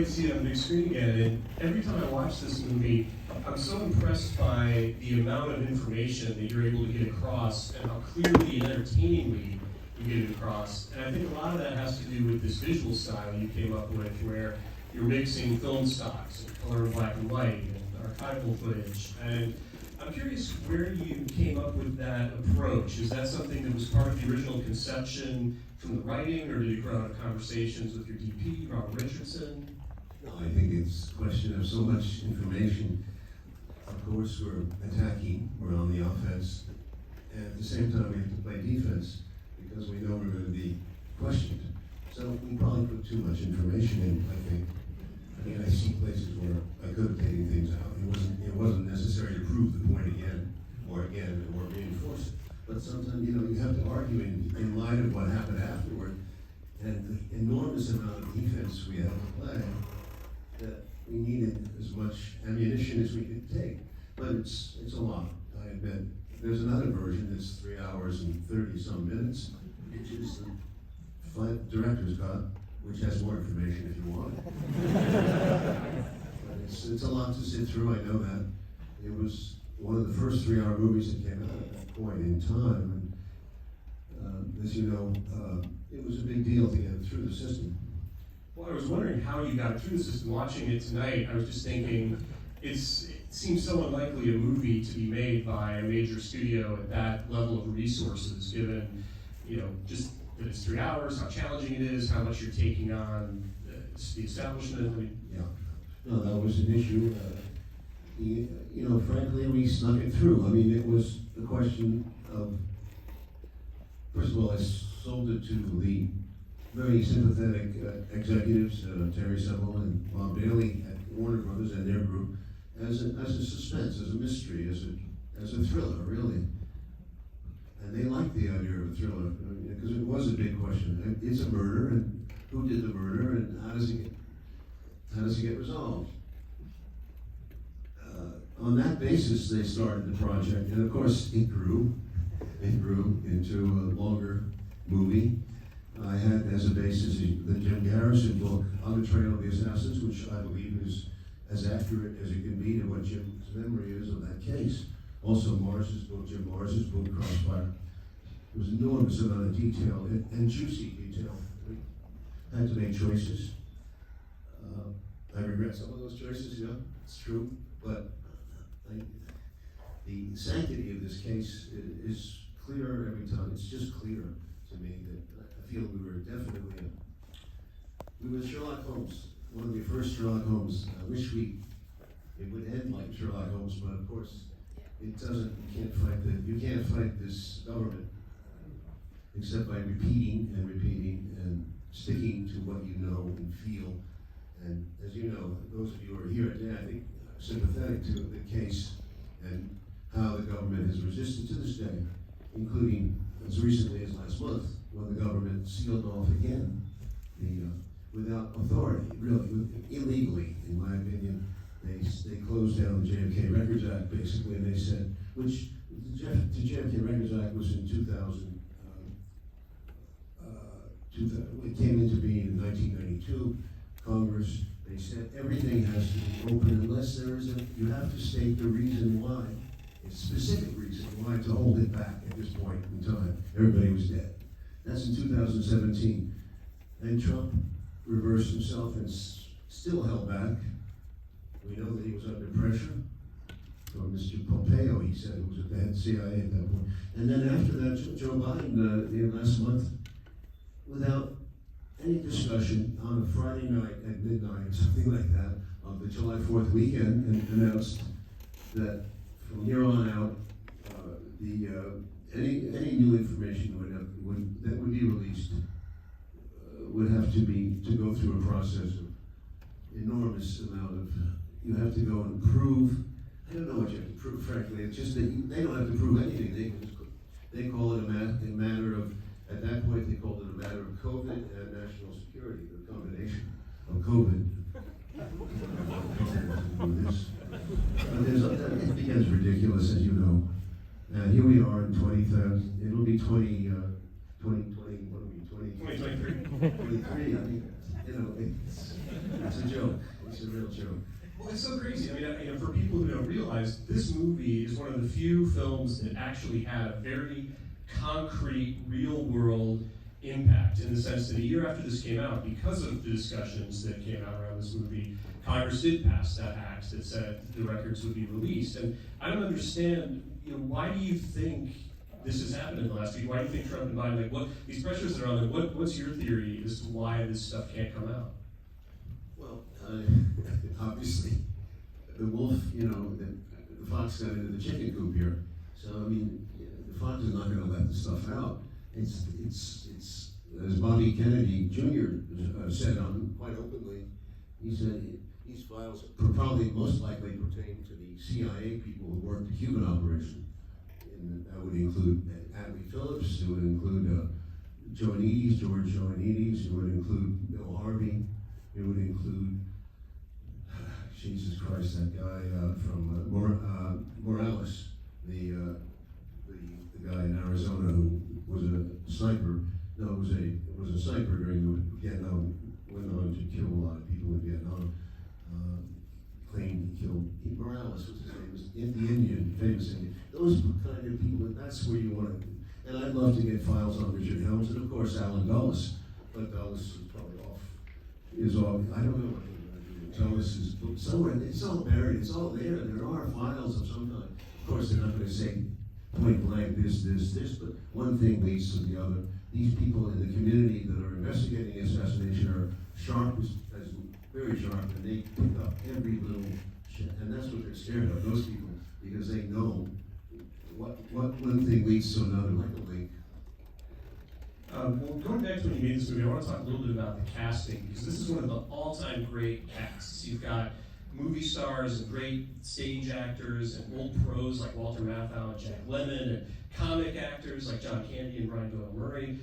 To see it on the big screen again, and every time I watch this movie, I'm so impressed by the amount of information that you're able to get across and how clearly and entertainingly you get it across. And I think a lot of that has to do with this visual style you came up with, where you're mixing film stocks and color and black and white and archival footage. And I'm curious where you came up with that approach. Is that something that was part of the original conception from the writing, or did it grow out of conversations with your DP, Robert Richardson? No, I think it's a question of so much information. Of course, we're attacking, we're on the offense, and at the same time we have to play defense because we know we're going to be questioned. So we probably put too much information in, I think. I mean, I see places where I could have taken things out. It wasn't necessary to prove the point again, or reinforce it. But sometimes, you have to argue in light of what happened afterward, and the enormous amount of defense we had to play, that we needed as much ammunition as we could take. But it's a lot, I admit. There's another version that's 3 hours and 30-some minutes, which is the director's cut, which has more information if you want. But it's a lot to sit through, I know that. It was one of the first 3-hour movies that came out at that point in time. And as you know, it was a big deal to get it through the system. Well, I was wondering how you got through the system. Watching it tonight, I was just thinking, it seems so unlikely a movie to be made by a major studio at that level of resources, given, just that it's 3 hours, how challenging it is, how much you're taking on the establishment. I mean, yeah, no, that was an issue. Frankly, we snuck it through. I mean, it was a question of, first of all, I sold it to the very sympathetic executives, Terry Sewell and Bob Bailey at Warner Brothers and their group, as a suspense, as a mystery, as a thriller, really. And they liked the idea of a thriller because it was a big question. It's a murder, and who did the murder, and how does it get resolved? On that basis, they started the project, and of course, it grew. It grew into a longer movie. I had as a basis the Jim Garrison book, On the Trail of the Assassins, which I believe is as accurate as it can be to what Jim's memory is of that case. Also Mars's book, Jim Mars's book, Crossfire. There was an enormous amount of detail and juicy detail. I had to make choices. I regret some of those choices, yeah, it's true. But the sanctity of this case is clear every time. It's just clear to me that I feel we were definitely we were Sherlock Holmes, one of the first Sherlock Holmes. I wish it would end like Sherlock Holmes, but of course it doesn't. You can't fight this government except by repeating and sticking to what you know and feel. And as you know, those of you who are here today, I think, are sympathetic to the case and how the government has resisted to this day, including as recently as last month, when the government sealed off again, without authority, really, illegally, in my opinion. They closed down the JFK Records Act, basically, and they said, which the JFK Records Act was in 2000, it came into being in 1992. Congress, they said everything has to be open unless you have to state the reason why, a specific reason why to hold it back at this point in time. Everybody was dead. That's in 2017. And Trump reversed himself and still held back. We know that he was under pressure from Mr. Pompeo, he said, who was at the head CIA at that point. And then after that, Joe Biden, last month, without any discussion, on a Friday night at midnight, something like that, of the July 4th weekend, and announced that from here on out, any new information that would be released would have to go through a process of enormous amount of. You have to go and prove. I don't know what you have to prove. Frankly, it's just that they don't have to prove anything. They call it a matter of. At that point, they called it a matter of COVID and national security, the combination of COVID. It becomes ridiculous, as you know. And here we are in 20,000. It'll be 20, 2020. What are we? 2023. 23. I mean, it's It's a joke. It's a real joke. Well, it's so crazy. I mean, for people who don't realize, this movie is one of the few films that actually had a very concrete, real-world impact, in the sense that a year after this came out, because of the discussions that came out around this movie, Congress did pass that act that said the records would be released. And I don't understand, why do you think this has happened in the last week? Why do you think Trump and Biden, like, what these pressures that are on them? What's your theory as to why this stuff can't come out? Well, obviously, the wolf, the fox got into the chicken coop here. So I mean, the fox is not going to let the stuff out. It's as Bobby Kennedy Jr. Said on quite openly. He said these files probably most likely pertain to the CIA people who worked the Cuban operation. And that would include Adlai Phillips. It would include George Joanides. It would include Bill Harvey. It would include, Jesus Christ, that guy from Morales, the guy in Arizona who was a sniper. No, was a sniper during the Vietnam. Went on to kill a lot of people in Vietnam. Claimed he killed Morales, was his name, was the Indian, famous Indian. Those kind of people, and that's where you want to. And I'd love to get files on Richard Helms, and of course Alan Dulles, but Dulles is probably off. I don't know what they're going to do. Dulles is somewhere. It's all buried. It's all there. There are files of some kind. Of course, they're not going to say point blank this, but one thing leads to the other. These people in the community that are investigating the assassination are sharp, as very sharp, and they pick up every little shit. And that's what they're scared of, those people, because they know what one thing leads to another, like a link. Well, going back to when you made this movie, I want to talk a little bit about the casting, because this is one of the all-time great casts. You've got movie stars and great stage actors and old pros like Walter Matthau and Jack Lemmon, and comic actors like John Candy and Brian Doyle Murray.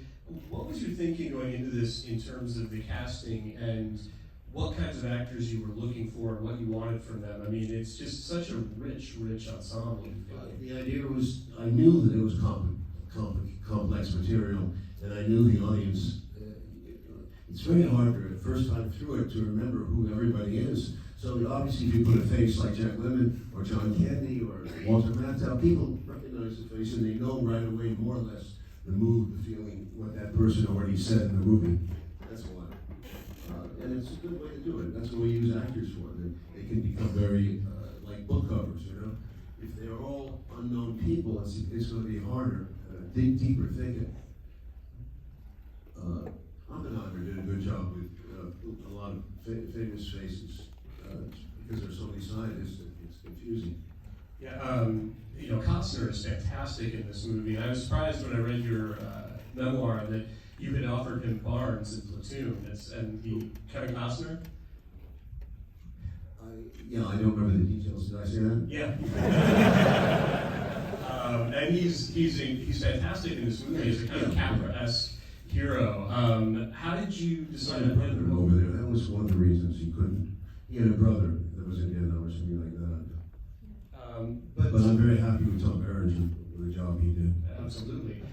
What was your thinking going into this in terms of the casting, and what kinds of actors you were looking for and what you wanted from them? I mean, it's just such a rich ensemble. The idea was, I knew that it was complex material, and I knew the audience. It's very hard the first time through it to remember who everybody is. So obviously, if you put a face like Jack Lemmon or John Candy or Walter Matthau, people recognize the face and they know right away, more or less, the mood, the feeling, what that person already said in the movie. That's why. And it's a good way to do it. That's what we use actors for. They can become very like book covers, If they're all unknown people, it's going to be harder, dig deeper thinking. Oppenheimer did a good job with a lot of famous faces. Because there's so many scientists, it's confusing. Yeah, Costner is fantastic in this movie. And I was surprised when I read your memoir that you had offered him Barnes in Platoon. Kevin Costner? I don't remember the details. Did I say that? Yeah. And he's fantastic in this movie. He's a kind of Capra-esque hero. How did you decide on him? Brother over there. That was one of the reasons he couldn't. He had a brother that was in Vietnam or something like that. But I'm very happy with Tom Berenger for the job he did. Absolutely.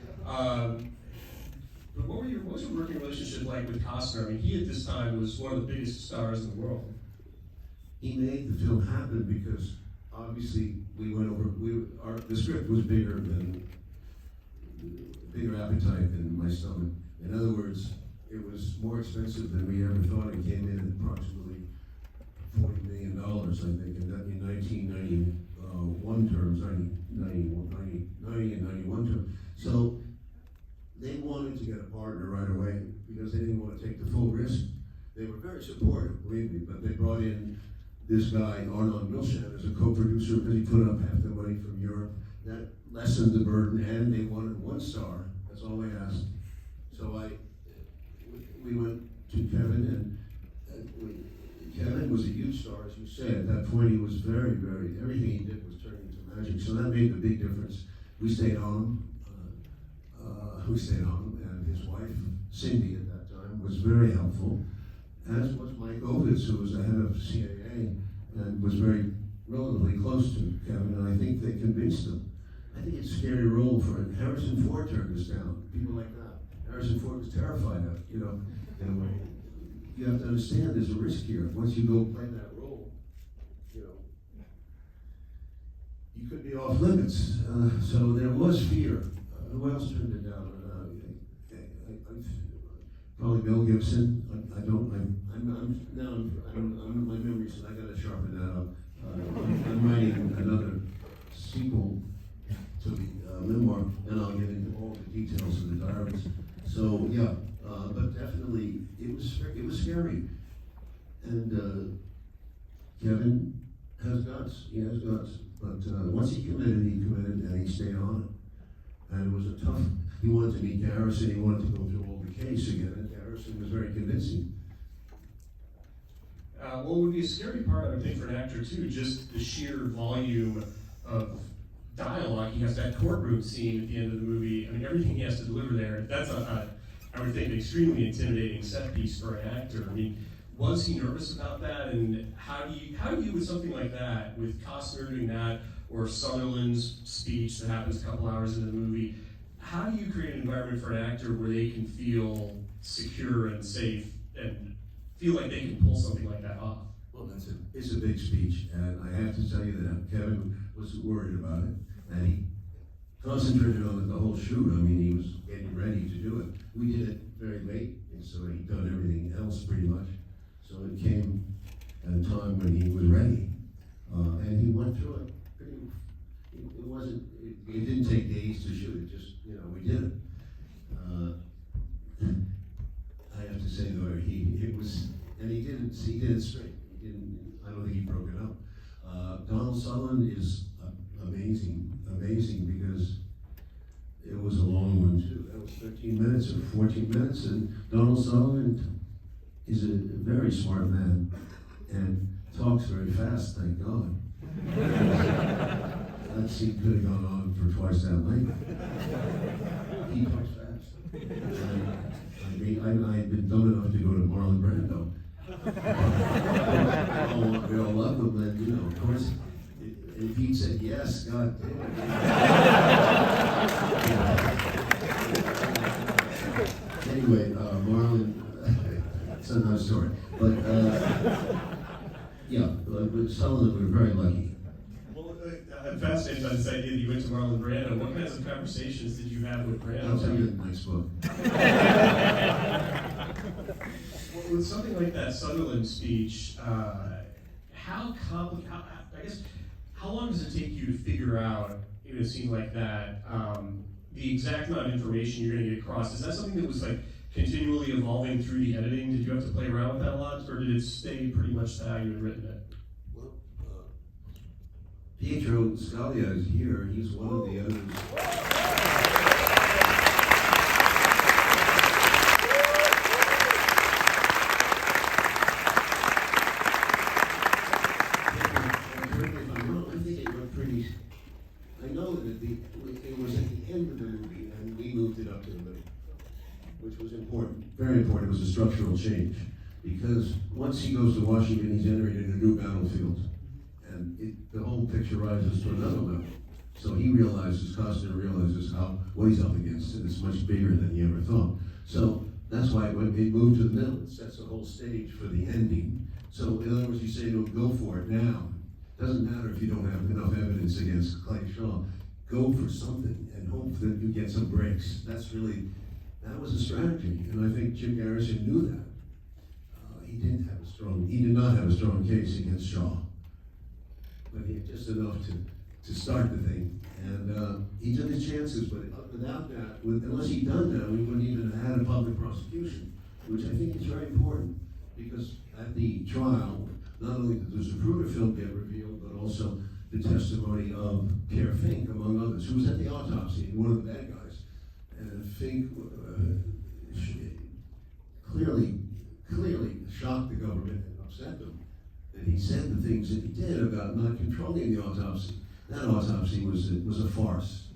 But what was your working relationship like with Costner? I mean, he at this time was one of the biggest stars in the world. He made the film happen because obviously we went over. The script was bigger appetite than my stomach. In other words, it was more expensive than we ever thought. It came in at approximately $40 million, I think, in 1991 terms, 90 and 91 terms. So they wanted to get a partner right away because they didn't want to take the full risk. They were very supportive, believe me, but they brought in this guy, Arnold Milchan, as a co-producer because he put up half the money from Europe. That lessened the burden, and they wanted one star. That's all they asked. So we went to Kevin, and Kevin was a huge star, as you said. At that point, he was very, everything he did was turning into magic. So that made the big difference. We stayed on him. And his wife, Cindy, at that time, was very helpful, as was Mike Ovitz, who was the head of CIA and was relatively close to Kevin, and I think they convinced him. I think it's a scary role for him. Harrison Ford turned us down, people like that. Harrison Ford was terrified of, in a way. you have to understand there's a risk here. Once you go play that role, you know, you could be off limits. So there was fear. Who else turned it down? Probably Mel Gibson. My memories, I gotta sharpen that up. I'm writing another sequel to the memoir, and I'll get into all the details of the diaries. So yeah, but definitely it was scary. And Kevin has guts. He has guts. But once he committed, and he stayed on it. And it was a tough. He wanted to meet Garrison. He wanted to go through all the case again. And Garrison was very convincing. What would be a scary part, I would think, for an actor too, just the sheer volume of dialogue. He has that courtroom scene at the end of the movie. I mean, everything he has to deliver there. That's I would think, an extremely intimidating set piece for an actor. I mean, was he nervous about that? And how do you with something like that, with Costner doing that, or Sutherland's speech that happens a couple hours into the movie? How do you create an environment for an actor where they can feel secure and safe and feel like they can pull something like that off? Well, it's a big speech, and I have to tell you that Kevin was worried about it, and he concentrated on it the whole shoot. I mean, he was getting ready to do it. We did it very late, and so he'd done everything else pretty much. So it came at a time when he was ready, and he went through it. It didn't take days to shoot it. Just we did it. I have to say though, he did it straight. I don't think he broke it up. Donald Sutherland is amazing because it was a long one too. That was 13 minutes or 14 minutes, and Donald Sutherland is a very smart man and talks very fast. Thank God. That scene could have gone on for twice that length. He talks fast. I had been dumb enough to go to Marlon Brando. We all love him, and of course, if he said yes, God damn it. Anyway, Marlon, it's another story. But with Sullivan, we were very lucky. I'm fascinated by this idea that you went to Marlon Brando. What kinds of conversations did you have with Brando? I'll tell you in the next book. Well, with something like that Sutherland speech, how long does it take you to figure out, in a scene like that, the exact amount of information you're going to get across? Is that something that was like continually evolving through the editing? Did you have to play around with that a lot, or did it stay pretty much how you had written it? Pietro Scalia is here. He's one of the others. I think it went pretty. I know that it was at the end of the movie, and we moved it up to the middle, which was important. Very important. It was a structural change because once he goes to Washington, he's entering a new battlefield. And the whole picture rises to another level. So Costner realizes what he's up against, and it's much bigger than he ever thought. So that's why when they move to the middle, it sets the whole stage for the ending. So in other words, you say, no, go for it now. Doesn't matter if you don't have enough evidence against Clay Shaw. Go for something and hope that you get some breaks. That was a strategy, and I think Jim Garrison knew that. He did not have a strong case against Shaw. But he had just enough to start the thing, and he took his chances. But without that, unless he'd done that, we wouldn't even have had a public prosecution, which I think is very important because at the trial, not only did the Zapruder film get revealed, but also the testimony of Pierre Fink, among others, who was at the autopsy, one of the bad guys, and Fink clearly shocked the government and upset them. And he said the things that he did about not controlling the autopsy. That autopsy was a farce.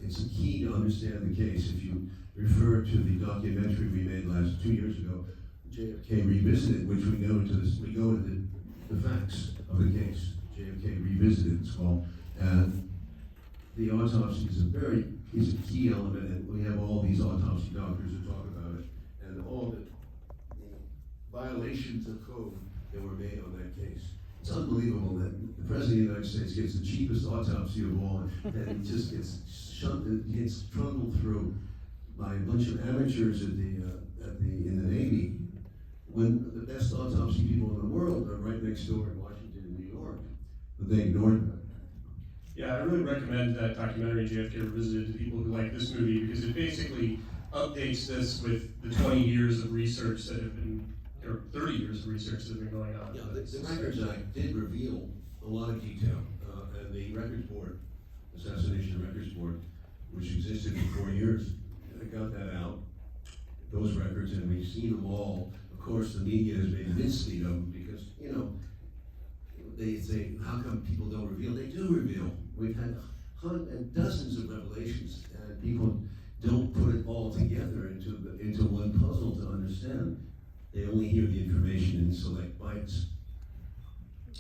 It's a key to understand the case. If you refer to the documentary we made 2 years ago, JFK Revisited, which we go into the facts of the case. JFK Revisited, it's called. And the autopsy is a key element, and we have all these autopsy doctors who talk about it, and all the violations of code that were made on that case. It's unbelievable that the President of the United States gets the cheapest autopsy of all, and he just gets trundled through by a bunch of amateurs in the Navy, when the best autopsy people in the world are right next door in Washington and New York. But they ignored that. Yeah, I really recommend that documentary JFK Revisited to people who like this movie, because it basically updates this with the 20 years of research that have been, or 30 years of research that have been going on. Yeah, the Records Act did reveal a lot of detail, and the Records Board, Assassination Records Board, which existed for 4 years, got that out, those records, and we've seen them all. Of course, the media has made mincemeat of them because, they say, how come people don't reveal? They do reveal. We've had dozens of revelations, and people don't put it all together into one puzzle to understand. They only hear the information in select bites.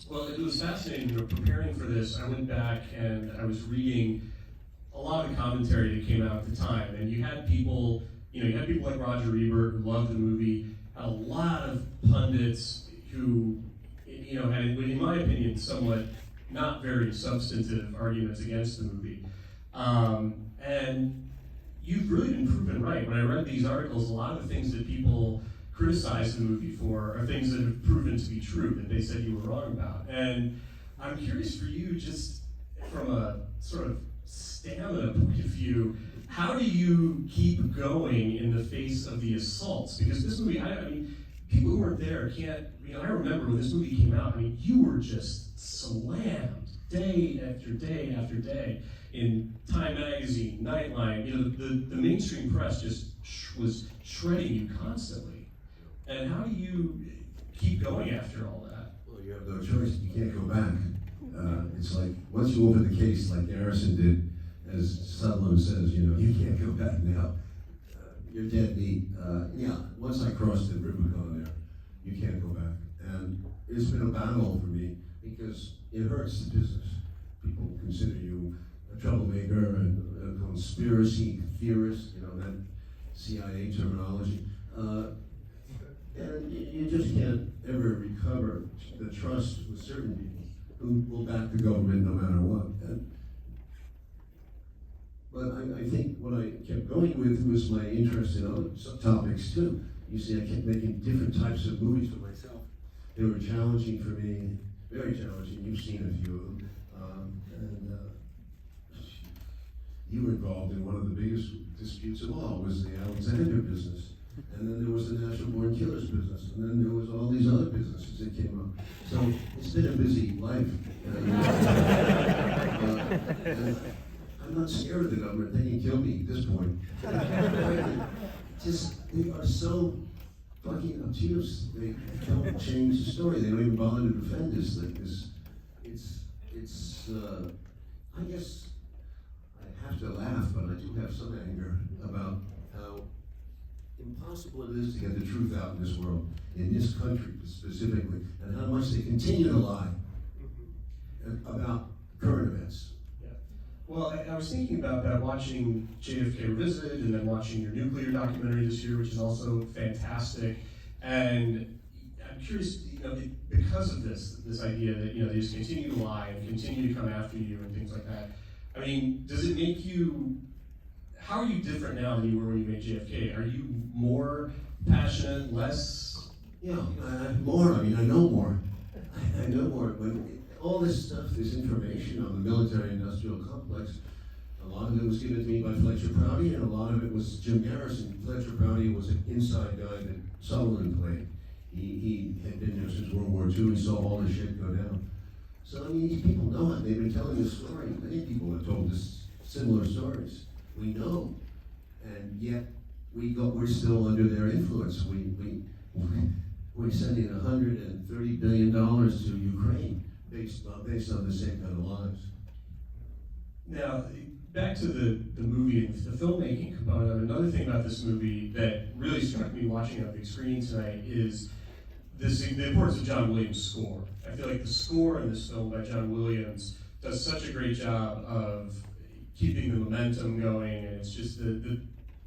Well, it was fascinating. Preparing for this, I went back and I was reading a lot of commentary that came out at the time, and you had people like Roger Ebert, who loved the movie, had a lot of pundits who, had, in my opinion, somewhat not very substantive arguments against the movie. And you've really been proven right. When I read these articles, a lot of the things that people criticize the movie for are things that have proven to be true, that they said you were wrong about. And I'm curious for you, just from a sort of stamina point of view, how do you keep going in the face of the assaults? Because this movie, I mean, people who weren't there can't, I remember when this movie came out, I mean, you were just slammed day after day after day in Time Magazine, Nightline, the mainstream press just was shredding you constantly. And how do you keep going after all that? Well, you have no choice, you can't go back. It's like, once you open the case, like Garrison did, as Sutherland says, you can't go back now. You're dead meat. Once I crossed the Rubicon there, you can't go back. And it's been a battle for me because it hurts the business. People consider you a troublemaker and a conspiracy theorist, that CIA terminology. And you just can't ever recover the trust with certain people who will back the government no matter what. But I think what I kept going with was my interest in other topics too. You see, I kept making different types of movies for myself. They were challenging for me, very challenging. You've seen a few of them. You were involved in one of the biggest disputes of all, was the Alexander business. And then there was the Natural Born Killers business. And then there was all these other businesses that came up. So it's been a busy life. I'm not scared of the government. They can kill me at this point. They are so fucking obtuse. They don't change the story. They don't even bother to defend us. I guess I have to laugh, but I do have some anger about how impossible it is to get the truth out in this world, in this country specifically, and how much they continue to lie about current events. Well, I was thinking about that watching JFK Revisited and then watching your nuclear documentary this year, which is also fantastic. And I'm curious, because of this idea that, they just continue to lie and continue to come after you and things like that. I mean, does it make you, how are you different now than you were when you made JFK? Are you more passionate, less? Yeah, more. I know more. I know more. When all this stuff, this information on the military-industrial complex, a lot of it was given to me by Fletcher Prouty, and a lot of it was Jim Garrison. Fletcher Prouty was an inside guy that Sutherland played. He had been there since World War II. He saw all this shit go down. So, these people know it. They've been telling this story. Many people have told us similar stories. We know. And yet, we're still under their influence. We're sending $130 billion to Ukraine based on the same kind of lies. Now, back to the movie and the filmmaking component. Another thing about this movie that really struck me watching it on the big screen tonight is the importance of John Williams' score. I feel like the score in this film by John Williams does such a great job of keeping the momentum going, and it's just the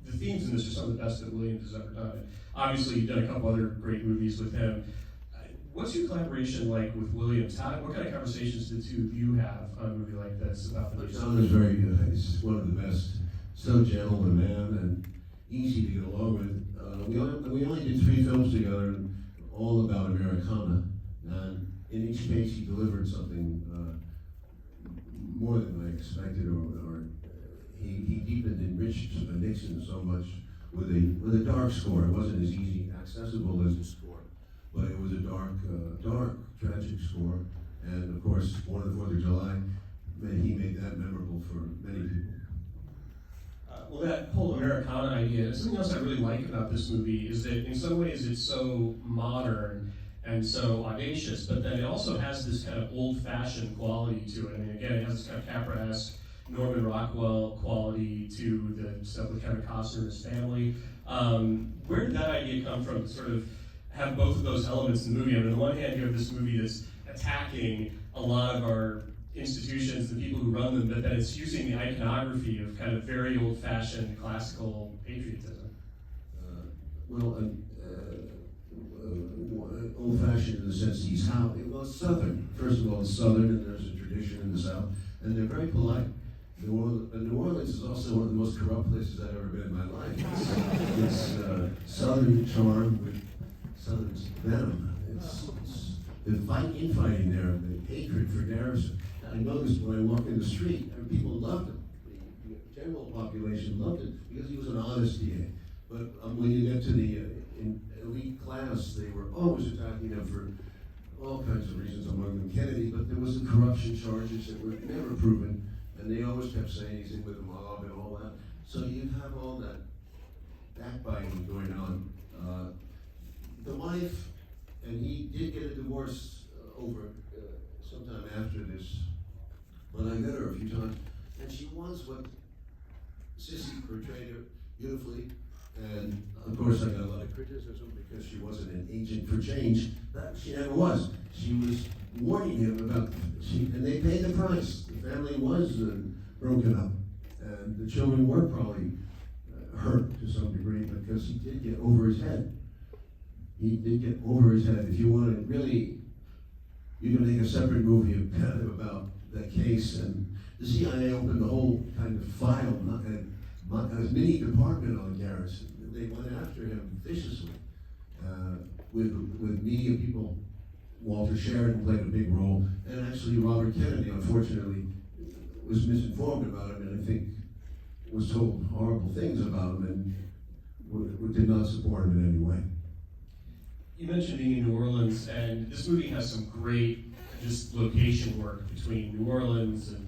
the themes in this are some of the best that Williams has ever done. Obviously, you've done a couple other great movies with him. What's your collaboration like with Williams? What kind of conversations do the two of you have on a movie like this about the John is very good. He's one of the best. So gentle a man and easy to get along with. We only did 3 films together, all about Americana. And in each case, he delivered something more than I expected, or he deepened and enriched Nixon so much with a dark score. It wasn't as easy accessible as the score, but it was a dark, tragic score. And of course, Born on the 4th of July, he made that memorable for many people. Well, that whole Americana idea, something else I really like about this movie is that in some ways it's so modern and so audacious, but then it also has this kind of old-fashioned quality to it. I mean, again, it has this kind of Capra-esque Norman Rockwell quality to the stuff with Kevin Costner and his family. Where did that idea come from to sort of have both of those elements in the movie? I mean, on the one hand, you have this movie that's attacking a lot of our institutions, the people who run them, but then it's using the iconography of kind of very old-fashioned classical patriotism. Old-fashioned in the sense he's well, it's Southern. First of all, it's Southern, and there's a tradition in the South, and they're very polite. New Orleans is also one of the most corrupt places I've ever been in my life. It's Southern charm with Southern venom. It's the infighting there, the hatred for Garrison. I noticed when I walked in the street, and people loved him. The general population loved him because he was an honest DA. But when you get to the elite class, they were always attacking him for all kinds of reasons, among them Kennedy, but there was the corruption charges that were never proven, and they always kept saying he's in with the mob and all that. So you have all that backbiting going on. The wife, and he did get a divorce over sometime after this, but I met her a few times, and she was what Sissy portrayed her beautifully. And of course, I got a lot of criticism because she wasn't an agent for change. That she never was. She was warning him about, and they paid the price. The family was broken up, and the children were probably hurt to some degree because he did get over his head. He did get over his head. If you want to really, you can make a separate movie about that case. And the CIA opened the whole kind of file, a mini department on Garrison. They went after him viciously with media people. Walter Sheridan played a big role, and actually Robert Kennedy, unfortunately, was misinformed about him, and I think was told horrible things about him, and did not support him in any way. You mentioned being in New Orleans, and this movie has some great just location work between New Orleans and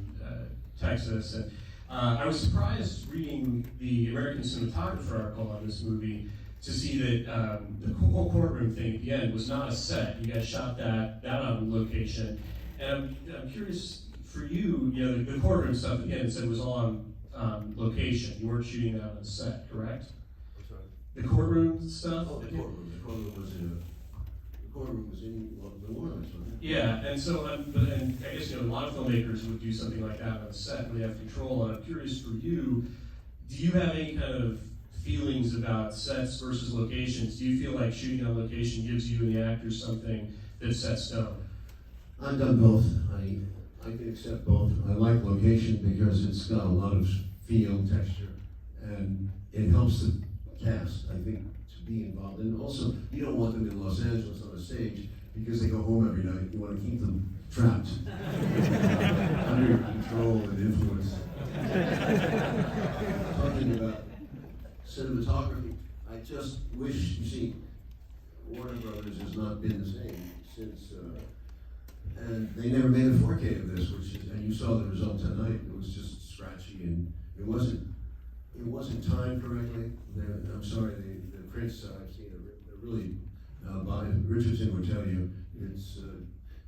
Texas. And I was surprised reading the American cinematographer article on this movie to see that the whole courtroom thing at the end was not a set. You guys shot that on location. And I'm curious, for you, the courtroom stuff, again, it said was all on location. You weren't shooting that on a set, correct? I'm sorry? The courtroom stuff? Oh, the courtroom. The courtroom was in New Orleans, wasn't it? Yeah, and so, and I guess, a lot of filmmakers would do something like that on a set when they have control. And I'm curious for you, do you have any kind of feelings about sets versus locations? Do you feel like shooting on location gives you and the actors something that's set stone? I've done both. I can accept both. I like location because it's got a lot of feel, texture, and it helps the cast, I think, to be involved. And also, you don't want them in Los Angeles on a stage because they go home every night. You want to keep them trapped, under control and influence. Talking about cinematography, I just wish, you see, Warner Brothers has not been the same since, and they never made a 4K of this, and you saw the result tonight. It was just scratchy, and it wasn't timed correctly. I'm sorry, the prints I've seen are really, Richardson would tell you, it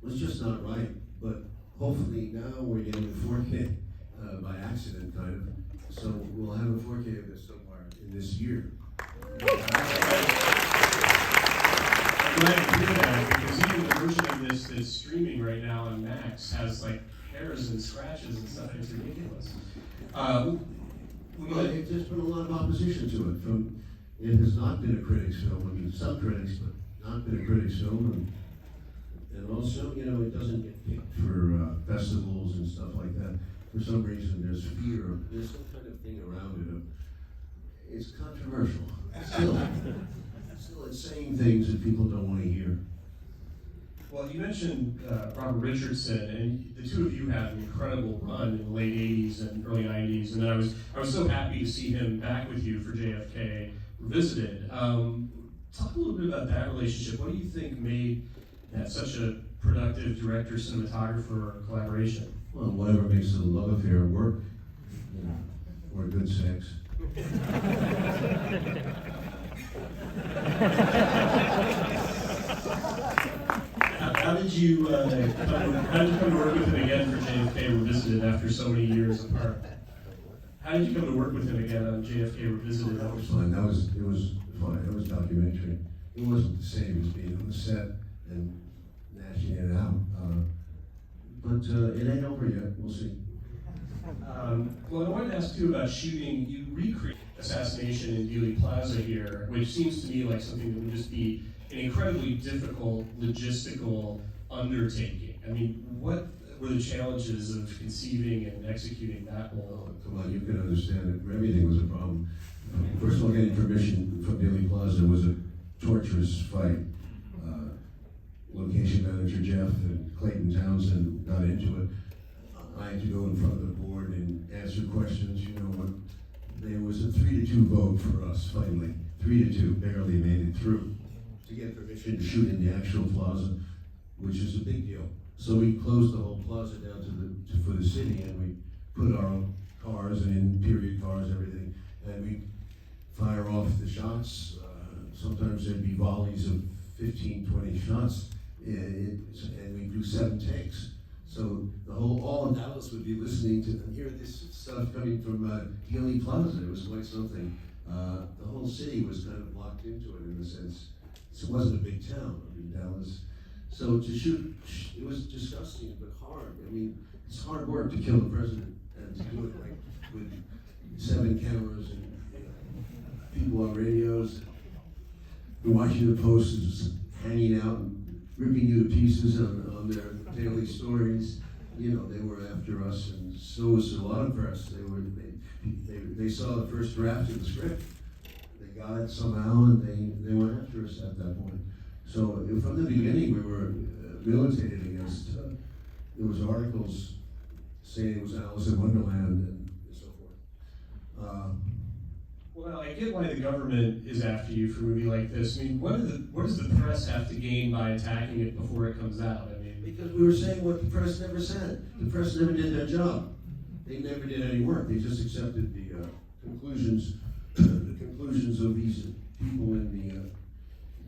was just not right. But hopefully now we're getting a 4K by accident, kind of. So we'll have a 4K of this somewhere in this year. I'm glad to hear that, because even the version of this that's streaming right now on Max has like hairs and scratches and stuff. It's ridiculous. Well, there's been a lot of opposition to it. It has not been a critics' film. I mean, some critics, but not been a critics' film. And also, you know, it doesn't get picked for festivals and stuff like that. For some reason, there's fear. There's some kind of thing around it. It's controversial. Still, it's saying things that people don't want to hear. Well, you mentioned Robert Richardson, and the two of you had an incredible run in the late '80s and early '90s, and I was so happy to see him back with you for JFK Revisited. Talk a little bit about that relationship. What do you think made that such a productive director-cinematographer collaboration? Well, whatever makes the love affair work, you know, or good sex. How did you come to work with him again for JFK Revisited after so many years apart? How did you come to work with him again on JFK Revisited? That was fun. It was fun. It was documentary. It wasn't the same as being on the set and gnashing it out. But it ain't over yet. We'll see. Well, I wanted to ask too about shooting. You recreate assassination in Dealey Plaza here, which seems to me like something that would just be an incredibly difficult logistical undertaking. I mean, what were the challenges of conceiving and executing that whole? Oh, come on, you can understand it. Everything was a problem. First of all, getting permission from Dealey Plaza was a torturous fight. Location manager Jeff and Clayton Townsend got into it. I had to go in front of the board and answer questions. You know what? There was a 3-2 vote for us finally. 3-2, barely made it through to get permission to shoot in the actual plaza, which is a big deal. So we closed the whole plaza down for the city, and we put our own cars and in period cars, everything, and we fire off the shots. Sometimes there'd be volleys of 15, 20 shots, and we do 7 takes. So all of Dallas would be listening to and hear this stuff coming from Dealey Plaza. It was quite something. The whole city was kind of locked into it in a sense. It wasn't a big town, I mean, Dallas. So to shoot, it was disgusting, but hard. I mean, it's hard work to kill the president and to do it like with 7 cameras and people on radios. The Washington Post is hanging out and ripping you to pieces on their daily stories. You know, they were after us, and so was a lot of press. They saw the first draft of the script. They got it somehow, and they went after us at that point. So from the beginning, we were militated against. There was articles saying it was Alice in Wonderland and so forth. Well, I get why the government is after you for a movie like this. I mean, what does the press have to gain by attacking it before it comes out? I mean, because we were saying what the press never said. The press never did their job. They never did any work. They just accepted the conclusions of these people in the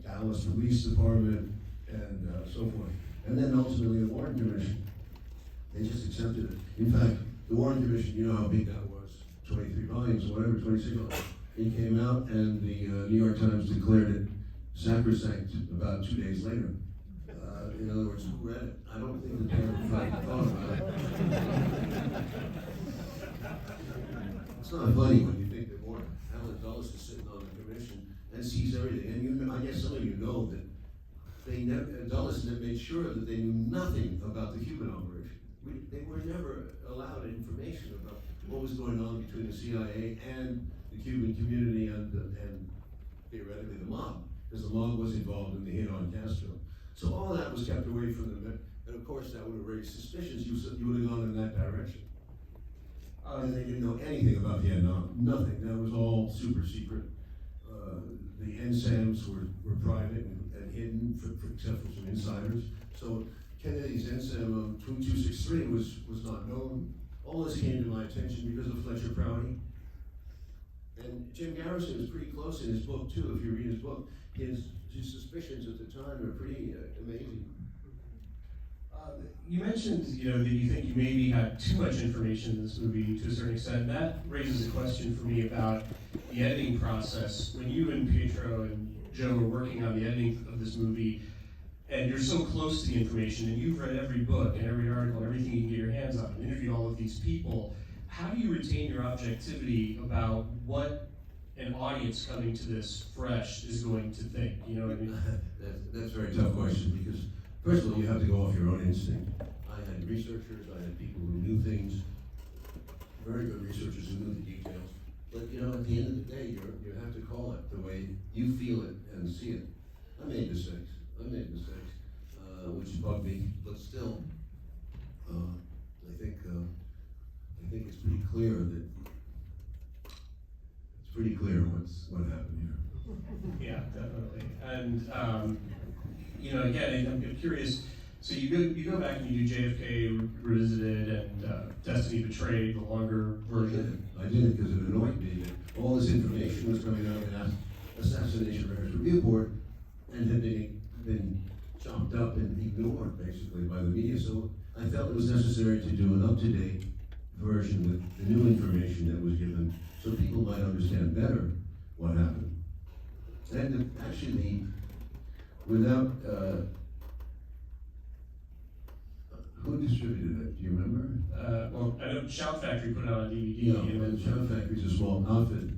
Dallas Police Department and so forth. And then ultimately the Warren Commission. They just accepted it. In fact, the Warren Commission, you know how big that was, 23 volumes or whatever, 26 volumes. It came out and the New York Times declared it sacrosanct about 2 days later. In other words, who read it? I don't think that they ever thought about it. It's not funny when you think that Warren Alan Dulles is sitting on the commission and sees everything. And I guess some of you know that Dulles made sure that they knew nothing about the Cuban operation. They were never allowed information about what was going on between the CIA and the Cuban community and theoretically the mob, because the mob was involved in the hit on Castro. So all of that was kept away from them, and of course that would have raised suspicions. You would have gone in that direction. And they didn't know anything about Vietnam, nothing. That was all super secret. The NSAMs were private and hidden, except for some insiders. So Kennedy's NSAM 263 was not known. All this came to my attention because of Fletcher Prouty. And Jim Garrison is pretty close in his book too. If you read his book, his suspicions at the time are pretty amazing. You mentioned, that you think you maybe had too much information in this movie to a certain extent. That raises a question for me about the editing process. When you and Pietro and Joe were working on the editing of this movie, and you're so close to the information, and you've read every book and every article, everything you can get your hands on, and interviewed all of these people, how do you retain your objectivity about what an audience coming to this fresh is going to think? You know what I mean? That's a very tough question because, first of all, you have to go off your own instinct. I had researchers, I had people who knew things, very good researchers who knew the details. But you know, at the end of the day, you have to call it the way you feel it and see it. I made mistakes, which bugged me, but still, I think it's pretty clear what happened here. Yeah, definitely. And you know, again, I'm curious. So you go back and you do JFK Revisited and Destiny Betrayed, the longer version. I did it because it annoyed me that all this information was coming out of the Assassination Records Review Board and had been chopped up and ignored basically by the media. So I felt it was necessary to do an up-to-date version with the new information that was given, so people might understand better what happened. And actually, without who distributed it? Do you remember? Well, I know Shout Factory put it on a DVD. Yeah, and Shout Factory's a small outfit.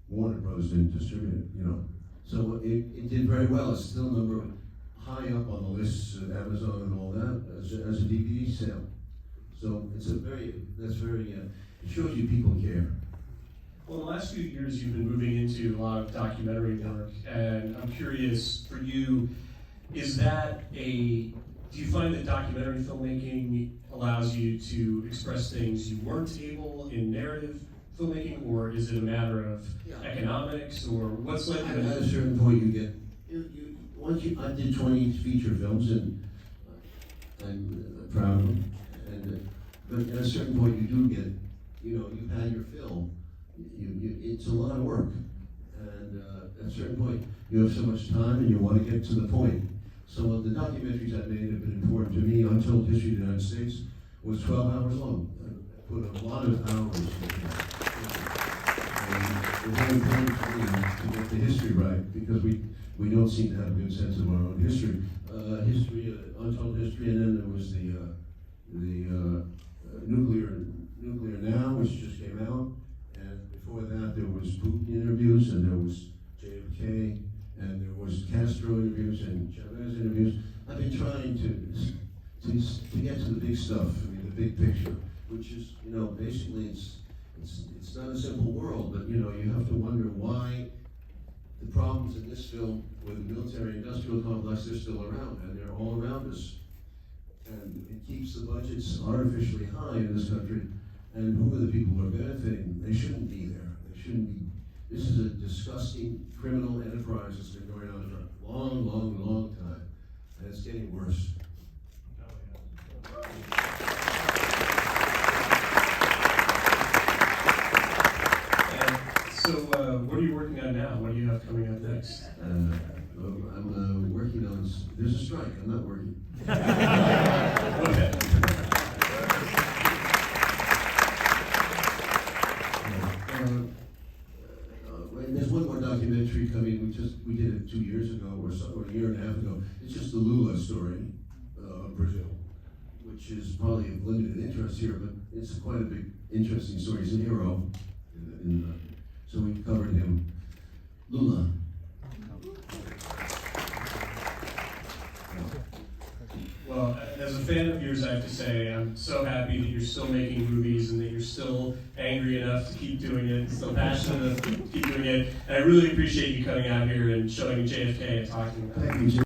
Warner Bros. Didn't distribute it, you know. So it did very well. It's still high up on the lists of Amazon and all that as a DVD sale. So it shows you people care. Well, in the last few years, you've been moving into a lot of documentary work, and I'm curious, for you, do you find that documentary filmmaking allows you to express things you weren't able in narrative filmmaking, or is it a matter of economics, or what's like? At a certain point, I did 20 feature films, and I'm proud of them. But at a certain point, you do get, you've had your fill. It's a lot of work, and at a certain point, you have so much time, and you want to get to the point. So the documentaries I made have been important to me. Untold History of the United States was 12 hours long. I put a lot of hours into it. And it's very important for me to get the history right, because we don't seem to have a good sense of our own history. Untold History, and then there was the Nuclear Now, which just came out. And before that, there was Putin interviews, and there was JFK, and there was Castro interviews and Chavez interviews. I've been trying to get to the big stuff, the big picture, which is, basically it's not a simple world, but you have to wonder why the problems in this film with the military-industrial complex are still around, and they're all around us. And it keeps the budgets artificially high in this country. And who are the people who are benefiting? They shouldn't be there. They shouldn't be. This is a disgusting criminal enterprise that's been going on for a long, long, long time. And it's getting worse. So, what are you working on now? What do you have coming up next? I'm working on. There's a strike. I'm not working. Okay. There's one more documentary coming. We did it 2 years ago or a year and a half ago. It's just the Lula story of Brazil, which is probably of limited interest here, but it's quite a big, interesting story. He's an Aero, so we covered him. Lula. Well, as a fan of yours, I have to say, I'm so happy that you're still making movies and that you're still angry enough to keep doing it, still passionate enough to keep doing it. And I really appreciate you coming out here and showing JFK and talking about it. Thank you, Jim.